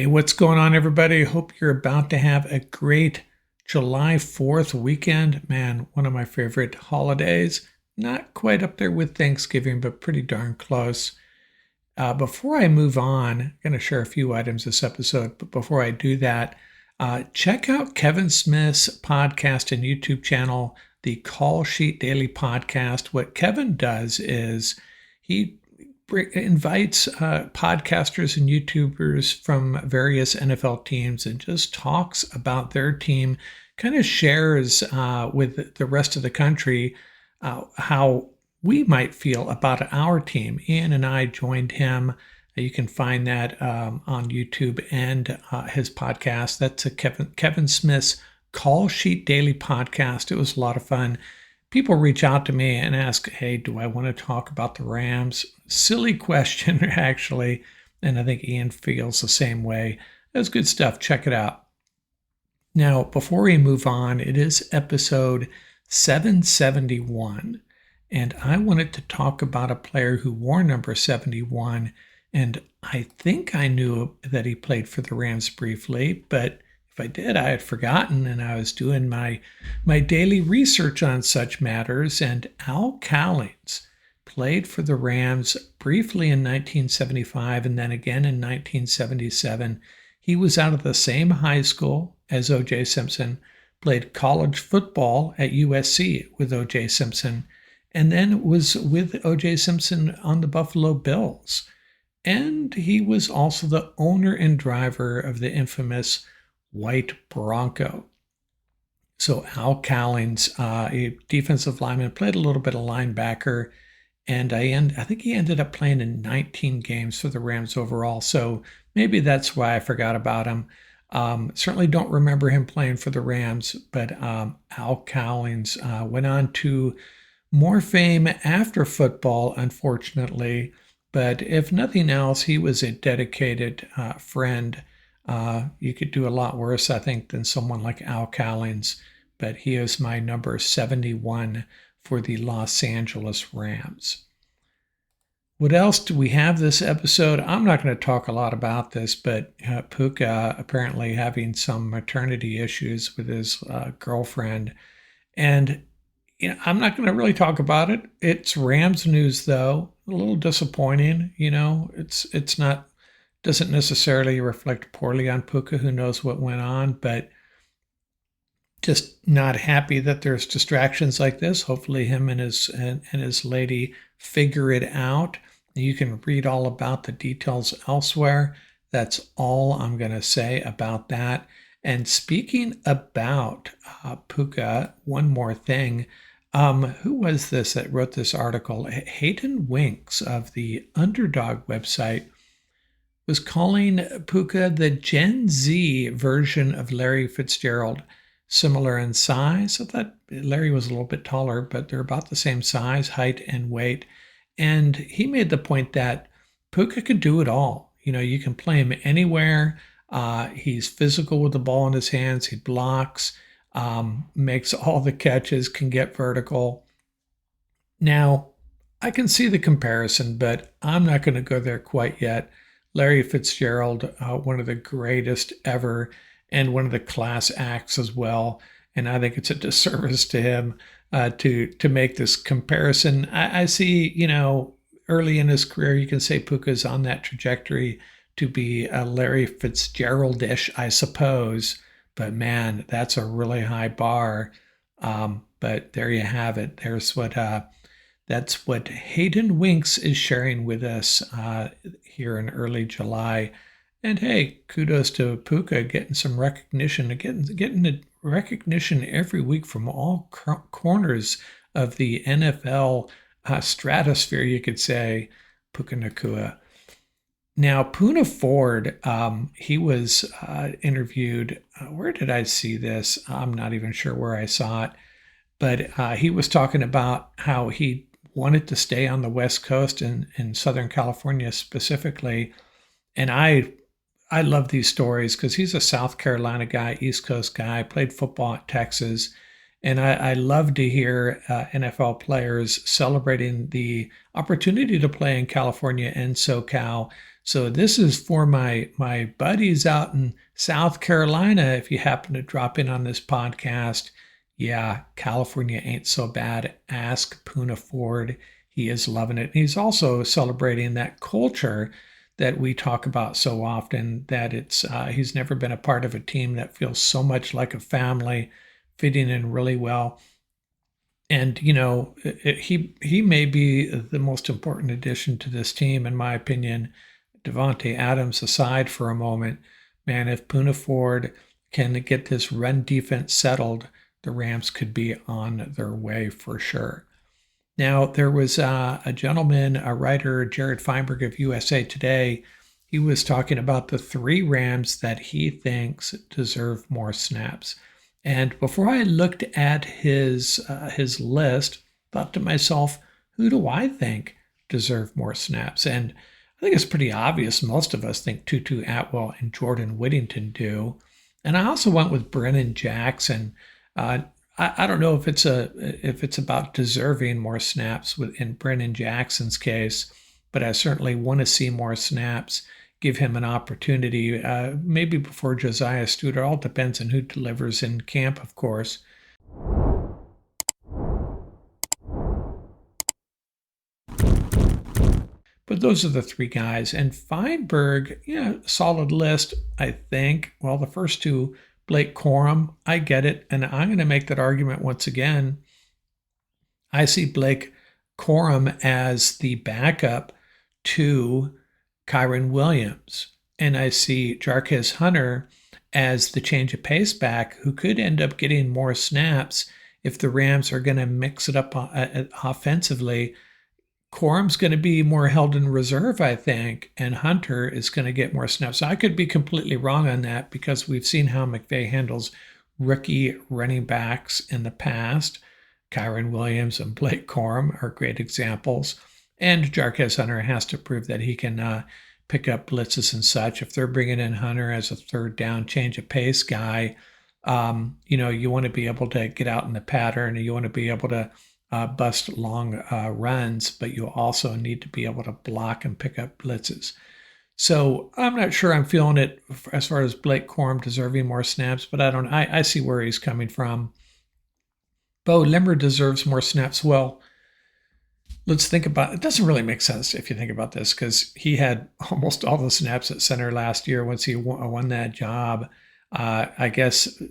Hey, what's going on, everybody? Hope you're about to have a great July 4th weekend. Man, one of my favorite holidays. Not quite up there with Thanksgiving, but pretty darn close. Before I move on, I'm going to share a few items this episode, but before I do that, check out Kevin Smith's podcast and YouTube channel, the Call Sheet Daily Podcast. What Kevin does is he invites podcasters and YouTubers from various NFL teams and just talks about their team, kind of shares with the rest of the country how we might feel about our team. Ian and I joined him. You can find that on YouTube and his podcast. That's a Kevin Smith's Call Sheet Daily Podcast. It was a lot of fun. People reach out to me and ask, hey, do I want to talk about the Rams? Silly question, actually. And I think Ian feels the same way. That's good stuff. Check it out. Now, before we move on, it is episode 771. And I wanted to talk about a player who wore number 71. And I think I knew that he played for the Rams briefly, but if I did, I had forgotten, and I was doing my daily research on such matters, and Al Cowins played for the Rams briefly in 1975 and then again in 1977. He was out of the same high school as O.J. Simpson, played college football at USC with O.J. Simpson, and then was with O.J. Simpson on the Buffalo Bills. And he was also the owner and driver of the infamous White Bronco. So Al Cowins, a defensive lineman, played a little bit of linebacker, and I think he ended up playing in 19 games for the Rams overall. So maybe that's why I forgot about him. Certainly don't remember him playing for the Rams, but Al Cowins went on to more fame after football, unfortunately. But if nothing else, he was a dedicated friend. You could do a lot worse, I think, than someone like Al Cowins, but he is my number 71 for the Los Angeles Rams. What else do we have this episode? I'm not going to talk a lot about this, but Puka apparently having some maternity issues with his girlfriend. And I'm not going to really talk about it. It's Rams news, though. A little disappointing. It's not, doesn't necessarily reflect poorly on Puka, who knows what went on, but just not happy that there's distractions like this. Hopefully him and his lady figure it out. You can read all about the details elsewhere. That's all I'm going to say about that. And speaking about Puka, one more thing. Who was this that wrote this article? Hayden Winks of the Underdog website was calling Puka the Gen Z version of Larry Fitzgerald, similar in size. I thought Larry was a little bit taller, but they're about the same size, height, and weight. And he made the point that Puka could do it all. You can play him anywhere. He's physical with the ball in his hands. He blocks, makes all the catches, can get vertical. Now, I can see the comparison, but I'm not going to go there quite yet. Larry Fitzgerald, one of the greatest ever, and one of the class acts as well. And I think it's a disservice to him to make this comparison. I see, early in his career, you can say Puka's on that trajectory to be a Larry Fitzgerald-ish, I suppose. But man, that's a really high bar. But there you have it. That's what Hayden Winks is sharing with us here in early July. And hey, kudos to Puka getting some recognition, getting the recognition every week from all corners of the NFL stratosphere, you could say. Puka Nacua. Now, Poona Ford, he was interviewed. Where did I see this? I'm not even sure where I saw it. But he was talking about how he wanted to stay on the West Coast in Southern California specifically. And I love these stories because he's a South Carolina guy, East Coast guy, played football at Texas. And I love to hear NFL players celebrating the opportunity to play in California and SoCal. So this is for my buddies out in South Carolina. If you happen to drop in on this podcast, yeah, California ain't so bad. Ask Poona Ford. He is loving it. And he's also celebrating that culture that we talk about so often, that it's he's never been a part of a team that feels so much like a family, fitting in really well. And he may be the most important addition to this team, in my opinion. Devontae Adams aside for a moment, man, if Poona Ford can get this run defense settled, the Rams could be on their way for sure. Now, there was a gentleman, a writer, Jared Fineberg of USA Today. He was talking about the 3 Rams that he thinks deserve more snaps. And before I looked at his list, thought to myself, who do I think deserve more snaps? And I think it's pretty obvious. Most of us think Tutu Atwell and Jordan Whittington do. And I also went with Brennan Jackson. I don't know if it's about deserving more snaps in Brennan Jackson's case, but I certainly want to see more snaps. Give him an opportunity, maybe before Josiah Stewart. It all depends on who delivers in camp, of course. But those are the 3 guys. And Fineberg, solid list, I think. Well, the first 2, Blake Corum, I get it. And I'm going to make that argument once again. I see Blake Corum as the backup to Kyren Williams. And I see Jarquez Hunter as the change of pace back who could end up getting more snaps if the Rams are going to mix it up offensively. Corum's going to be more held in reserve, I think, and Hunter is going to get more snaps. So I could be completely wrong on that because we've seen how McVay handles rookie running backs in the past. Kyren Williams and Blake Corum are great examples. And Jarquez Hunter has to prove that he can pick up blitzes and such. If they're bringing in Hunter as a 3rd down change of pace guy, you want to be able to get out in the pattern, and you want to be able to bust long runs, but you also need to be able to block and pick up blitzes. So I'm not sure I'm feeling it as far as Blake Corum deserving more snaps, but I see where he's coming from. Bo Limmer deserves more snaps. Well, let's think about it. Doesn't really make sense if you think about this, because he had almost all the snaps at center last year once he won that job. I guess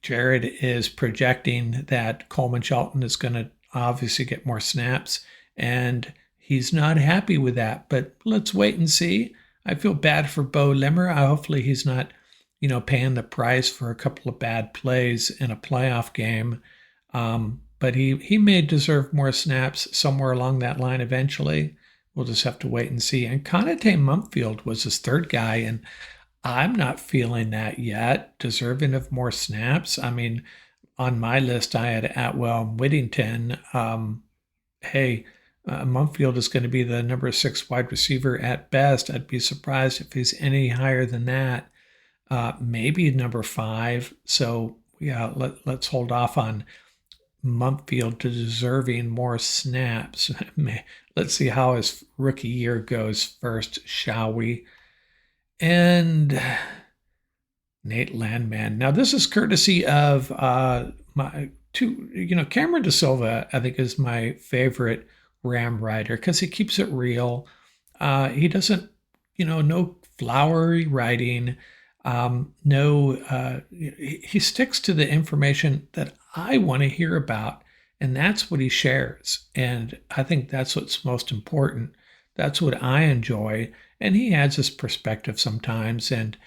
Jared is projecting that Coleman Shelton is going to obviously get more snaps, and he's not happy with that. But let's wait and see. I feel bad for Bo Limmer. Hopefully he's not, paying the price for a couple of bad plays in a playoff game. But he may deserve more snaps somewhere along that line eventually. We'll just have to wait and see. And Conate Mumpfield was his 3rd guy, and I'm not feeling that yet, deserving of more snaps. I mean, on my list, I had Atwell and Whittington. Mumpfield is going to be the number 6 wide receiver at best. I'd be surprised if he's any higher than that. Maybe number 5. So, yeah, let's hold off on Mumpfield to deserving more snaps. Let's see how his rookie year goes first, shall we? And Nate Landman. Now, this is courtesy of my 2, Cameron DeSilva, I think, is my favorite Ram writer because he keeps it real. He doesn't, no flowery writing. He sticks to the information that I want to hear about, and that's what he shares. And I think that's what's most important. That's what I enjoy. And he adds his perspective sometimes. And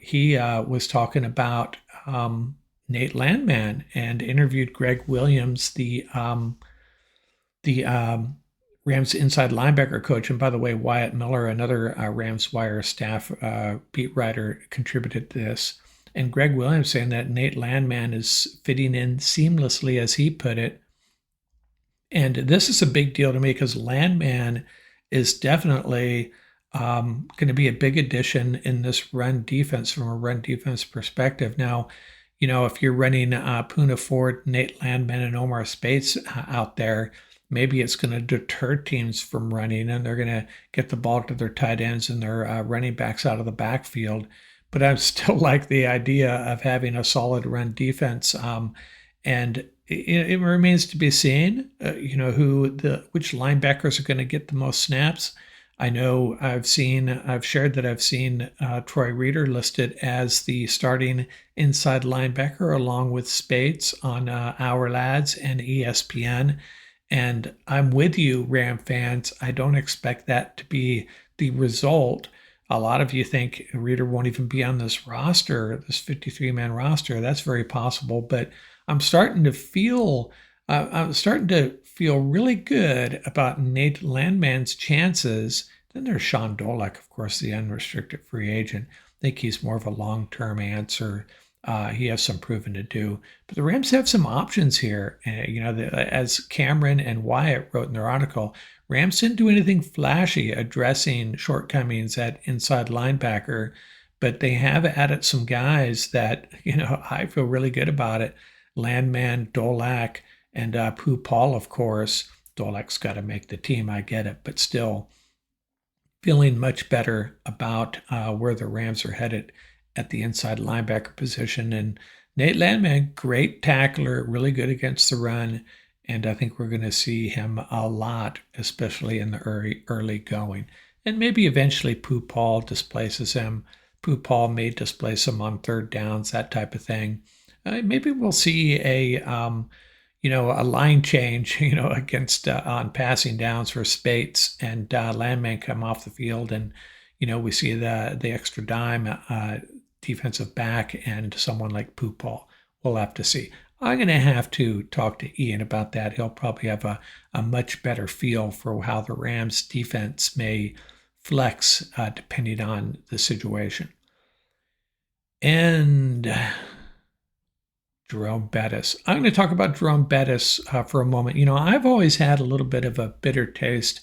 he was talking about Nate Landman and interviewed Greg Williams, the Rams inside linebacker coach. And by the way, Wyatt Miller, another Rams Wire staff beat writer, contributed to this. And Greg Williams saying that Nate Landman is fitting in seamlessly, as he put it. And this is a big deal to me because Landman is definitely going to be a big addition in this run defense from a run defense perspective. Now, if you're running Poona Ford, Nate Landman, and Omar Speights out there, maybe it's going to deter teams from running, and they're going to get the ball to their tight ends and their running backs out of the backfield. But I still like the idea of having a solid run defense. And it remains to be seen, which linebackers are going to get the most snaps. I know I've shared that I've seen Troy Reeder listed as the starting inside linebacker along with Spates on Our Lads and ESPN. And I'm with you, Ram fans. I don't expect that to be the result. A lot of you think Reeder won't even be on this roster, this 53-man roster. That's very possible, but I'm starting to feel really good about Nate Landman's chances. Then there's Sean Dolek, of course, the unrestricted free agent. I think he's more of a long-term answer. He has some proven to do, but the Rams have some options here. As Cameron and Wyatt wrote in their article, Rams didn't do anything flashy addressing shortcomings at inside linebacker, but they have added some guys that, I feel really good about it. Landman, Dolak, and Puka, of course. Dolak's got to make the team, I get it, but still feeling much better about where the Rams are headed at the inside linebacker position. And Nate Landman, great tackler, really good against the run. And I think we're going to see him a lot, especially in the early going. And maybe eventually Puka displaces him. Puka may displace him on third downs, that type of thing. Maybe we'll see a line change, against on passing downs for Spates and Landman come off the field, and we see the extra dime defensive back and someone like Puka. We'll have to see. I'm going to have to talk to Ian about that. He'll probably have a much better feel for how the Rams defense may flex depending on the situation. And Jerome Bettis. I'm going to talk about Jerome Bettis for a moment. I've always had a little bit of a bitter taste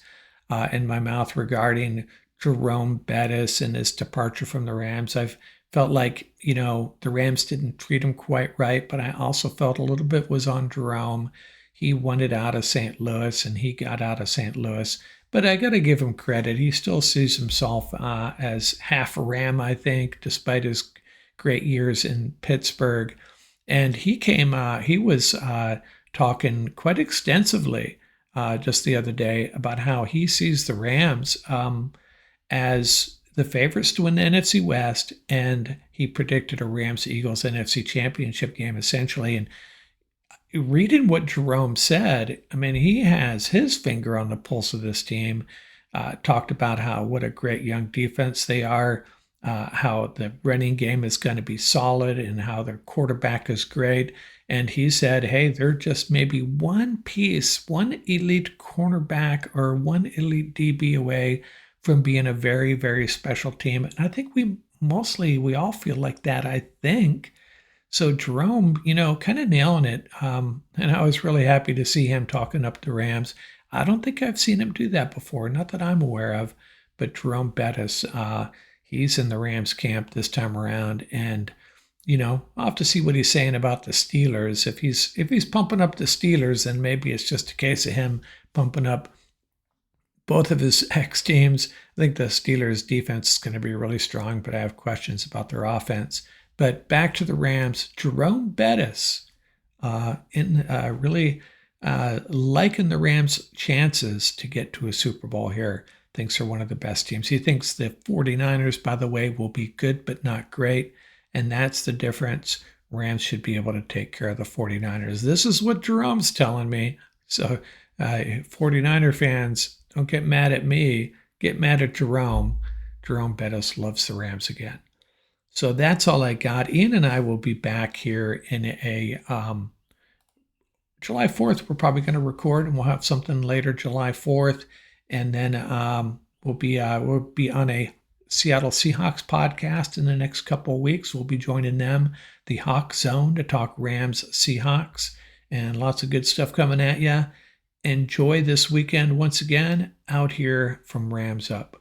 in my mouth regarding Jerome Bettis and his departure from the Rams. I've felt like, the Rams didn't treat him quite right, but I also felt a little bit was on Jerome. He wanted out of St. Louis, and he got out of St. Louis. But I got to give him credit. He still sees himself as half a Ram, I think, despite his great years in Pittsburgh. And he was talking quite extensively just the other day about how he sees the Rams as the favorites to win the NFC West, and he predicted a Rams-Eagles NFC Championship game, essentially. And reading what Jerome said, he has his finger on the pulse of this team, talked about what a great young defense they are, how the running game is going to be solid, and how their quarterback is great. And he said, hey, they're just maybe one piece, one elite cornerback or one elite DB away from being a very, very special team. And I think we all feel like that, I think. So Jerome, kind of nailing it. And I was really happy to see him talking up the Rams. I don't think I've seen him do that before, not that I'm aware of, but Jerome Bettis, he's in the Rams camp this time around. And, I'll have to see what he's saying about the Steelers. If he's pumping up the Steelers, then maybe it's just a case of him pumping up both of his ex-teams. I think the Steelers' defense is going to be really strong, but I have questions about their offense. But back to the Rams, Jerome Bettis really liking the Rams' chances to get to a Super Bowl here. Thinks they're one of the best teams. He thinks the 49ers, by the way, will be good but not great, and that's the difference. Rams should be able to take care of the 49ers. This is what Jerome's telling me. So 49er fans, don't get mad at me. Get mad at Jerome. Jerome Bettis loves the Rams again. So that's all I got. Ian and I will be back here in a July 4th. We're probably going to record, and we'll have something later July 4th. And then we'll be on a Seattle Seahawks podcast in the next couple of weeks. We'll be joining them, the Hawk Zone, to talk Rams Seahawks, and lots of good stuff coming at you. Enjoy this weekend once again out here from Rams Up.